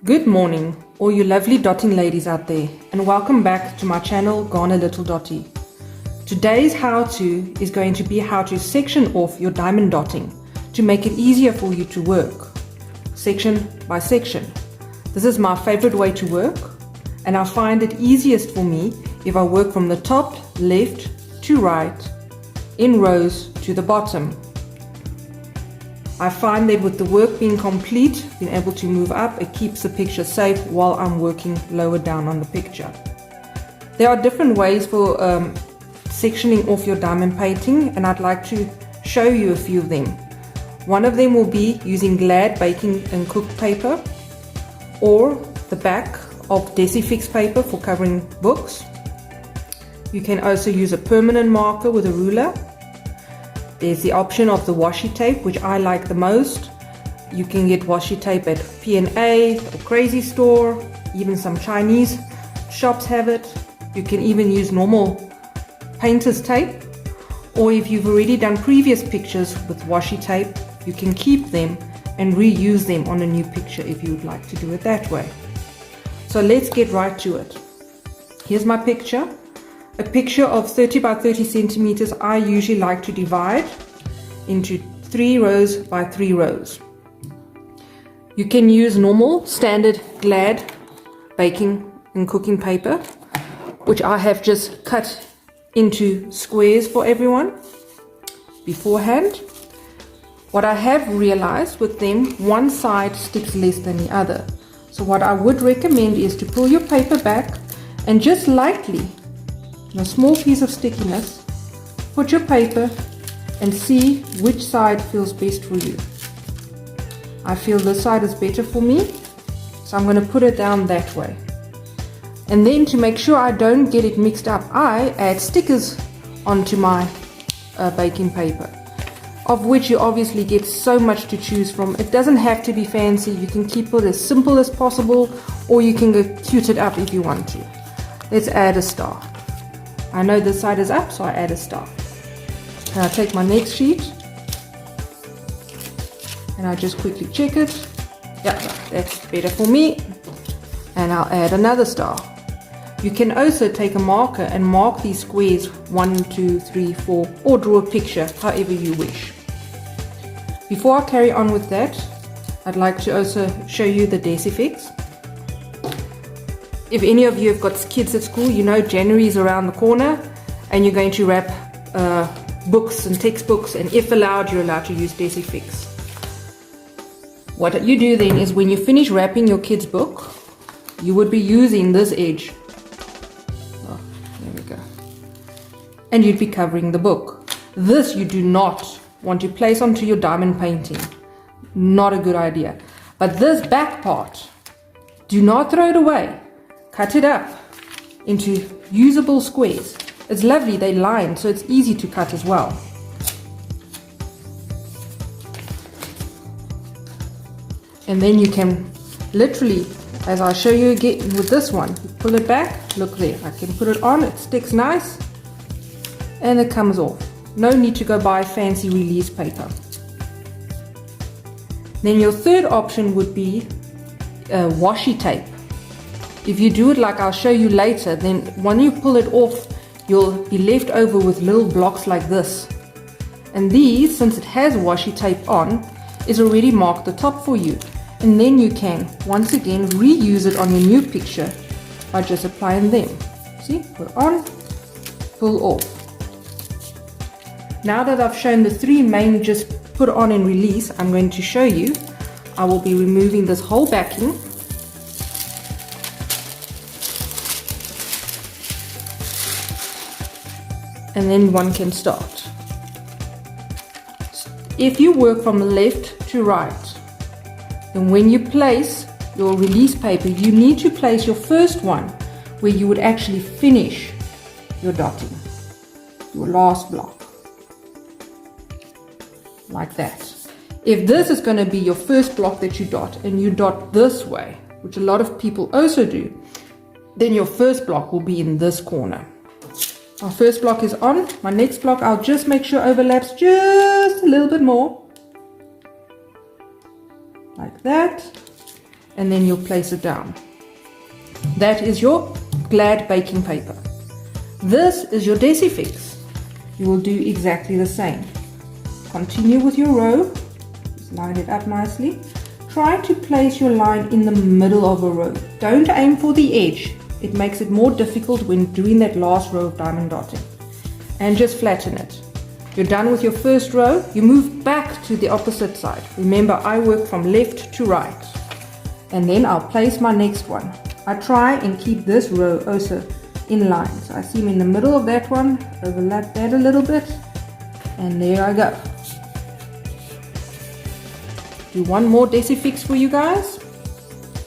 Good morning, all you lovely dotting ladies out there, and welcome back to my channel, Gone a Little Dotty. Today's how-to is going to be how to section off your diamond dotting to make it easier for you to work, section by section. This is my favorite way to work, and I find it easiest for me if I work from the top left to right, in rows to the bottom. I find that with the work being complete, being able to move up, it keeps the picture safe while I'm working lower down on the picture. There are different ways for sectioning off your diamond painting, and I'd like to show you a few of them. One of them will be using Glad baking and cook paper, or the back of DeciFix paper for covering books. You can also use a permanent marker with a ruler. There's the option of the washi tape, which I like the most. You can get washi tape at P&A or Crazy Store, even some Chinese shops have it. You can even use normal painter's tape, or if you've already done previous pictures with washi tape, you can keep them and reuse them on a new picture if you would like to do it that way. So let's get right to it. Here's my picture. A picture of 30 by 30 centimeters I usually like to divide into 3 rows by 3 rows. You can use normal standard Glad baking and cooking paper, which I have just cut into squares for everyone beforehand. What I have realized with them, one side sticks less than the other. So what I would recommend is to pull your paper back and just lightly, a small piece of stickiness, put your paper and see which side feels best for you. I feel this side is better for me, so I'm going to put it down that way. And then to make sure I don't get it mixed up, I add stickers onto my baking paper, of which you obviously get so much to choose from. It doesn't have to be fancy. You can keep it as simple as possible, or you can go cute it up if you want to. Let's add a star. I know this side is up, so I add a star. And I take my next sheet and I just quickly check it. Yeah, that's better for me. And I'll add another star. You can also take a marker and mark these squares 1, 2, 3, 4, or draw a picture, however you wish. Before I carry on with that, I'd like to also show you the DeciFix. If any of you have got kids at school, you know January is around the corner and you're going to wrap books and textbooks, and if allowed, you're allowed to use DeciFix. What you do then is when you finish wrapping your kid's book, you would be using this edge. Oh, there we go. And you'd be covering the book. This you do not want to place onto your diamond painting. Not a good idea. But this back part, do not throw it away. Cut it up into usable squares. It's lovely, they line, so it's easy to cut as well. And then you can literally, as I'll show you again with this one, you pull it back, look there, I can put it on, it sticks nice, and it comes off. No need to go buy fancy release paper. Then your third option would be washi tape. If you do it like I'll show you later, then when you pull it off, you'll be left over with little blocks like this. And these, since it has washi tape on, is already marked the top for you. And then you can, once again, reuse it on your new picture by just applying them. See, put on, pull off. Now that I've shown the 3 main just put on and release, I'm going to show you. I will be removing this whole backing. And then one can start. If you work from left to right, then when you place your release paper, you need to place your first one where you would actually finish your dotting, your last block, like that. If this is going to be your first block that you dot, and you dot this way, which a lot of people also do, then your first block will be in this corner. Our first block is on. My next block, I'll just make sure overlaps just a little bit more. Like that. and then you'll place it down. That is your Glad baking paper. This is your DeciFix. You will do exactly the same. Continue with your row, just line it up nicely. Try to place your line in the middle of a row. Don't aim for the edge. It makes it more difficult when doing that last row of diamond dotting. And just flatten it. You're done with your first row, you move back to the opposite side. Remember, I work from left to right. And then I'll place my next one. I try and keep this row also in line. So I see them in the middle of that one, overlap that a little bit, and there I go. Do one more DeciFix for you guys.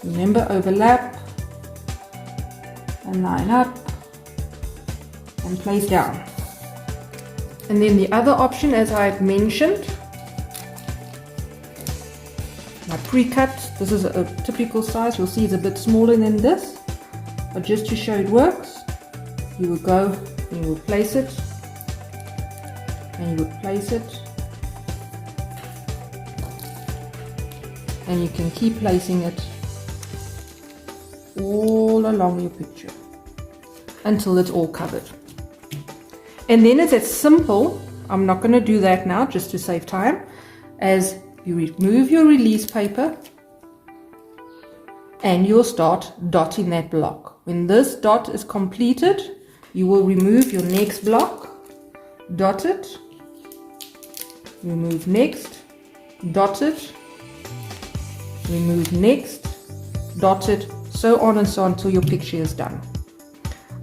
Remember, overlap and line up and place down. And then the other option, as I had mentioned, my pre-cut, this is a typical size. You'll see it's a bit smaller than this, but just to show it works, you will go and you will place it, and you would place it, and you can keep placing it all along your picture until it's all covered. And then it's as simple, I'm not going to do that now just to save time, as you remove your release paper and you'll start dotting that block. When this dot is completed, you will remove your next block, dot it, remove next, dot it, remove next, dot it, so on and so on until your picture is done.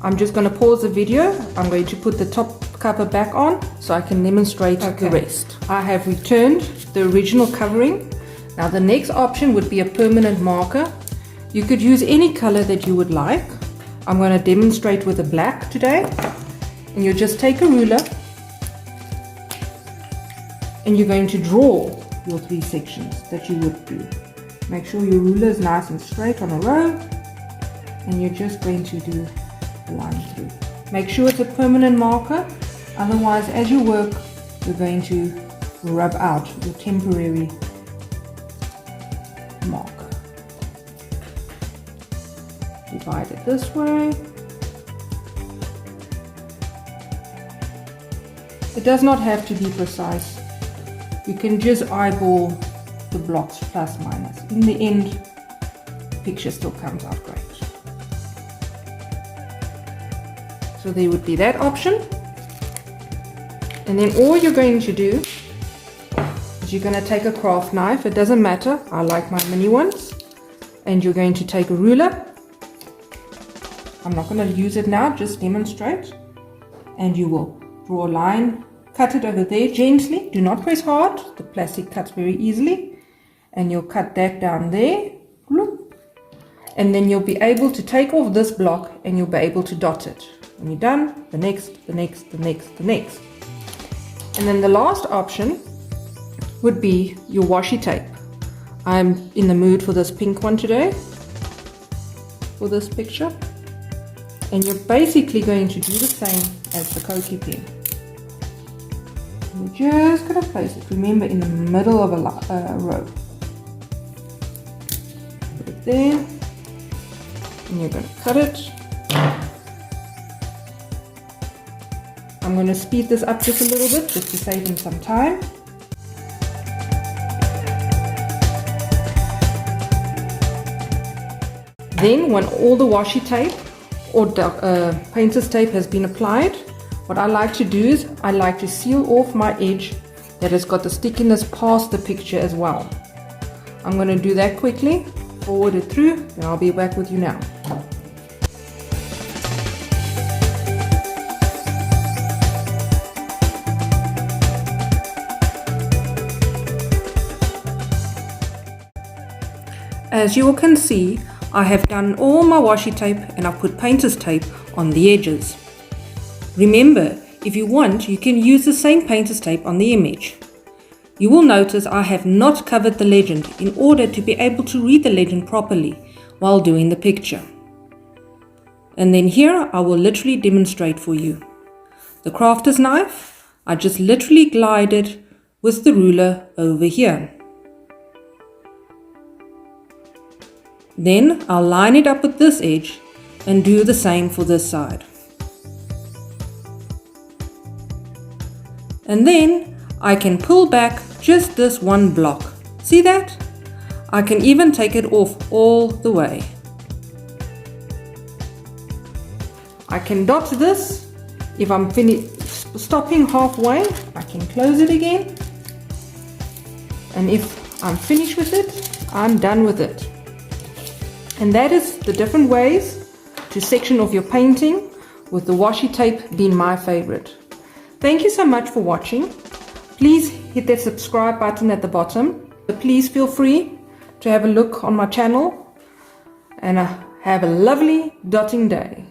I'm just going to pause the video. I'm going to put the top cover back on so I can demonstrate the rest. I have returned the original covering. Now the next option would be a permanent marker. You could use any color that you would like. I'm going to demonstrate with a black today. And you just take a ruler and you're going to draw your 3 sections that you would do. Make sure your ruler is nice and straight on a row, and you're just going to do a line through. Make sure it's a permanent marker, otherwise as you work you're going to rub out your temporary marker. Divide it this way. It does not have to be precise. You can just eyeball the blocks plus minus. In the end, the picture still comes out great. So there would be that option. And then all you're going to do is you're going to take a craft knife. It doesn't matter. I like my mini ones. And you're going to take a ruler. I'm not going to use it now, just demonstrate. And you will draw a line, cut it over there gently. Do not press hard. The plastic cuts very easily. And you'll cut that down there. And then you'll be able to take off this block and you'll be able to dot it. When you're done, the next, the next, the next, the next. And then the last option would be your washi tape. I'm in the mood for this pink one today, for this picture. And you're basically going to do the same as the Koki pen. You're just going to place it, remember, in the middle of a row. Put it there, and you're going to cut it. I'm going to speed this up just a little bit, just to save him some time. Then, when all the washi tape or painter's tape has been applied, what I like to do is I like to seal off my edge that has got the stickiness past the picture as well. I'm going to do that quickly, forward it through, and I'll be back with you now. As you all can see, I have done all my washi tape and I've put painter's tape on the edges. Remember, if you want, you can use the same painter's tape on the image. You will notice I have not covered the legend in order to be able to read the legend properly while doing the picture. And then here I will literally demonstrate for you. The crafter's knife, I just literally glide it with the ruler over here. Then I'll line it up with this edge and do the same for this side. And then I can pull back just this one block. See that? I can even take it off all the way. I can dot this. If I'm stopping halfway, I can close it again. And if I'm finished with it, I'm done with it. And that is the different ways to section off your painting, with the washi tape being my favorite. Thank you so much for watching. Please hit that subscribe button at the bottom. Please feel free to have a look on my channel, and have a lovely dotting day.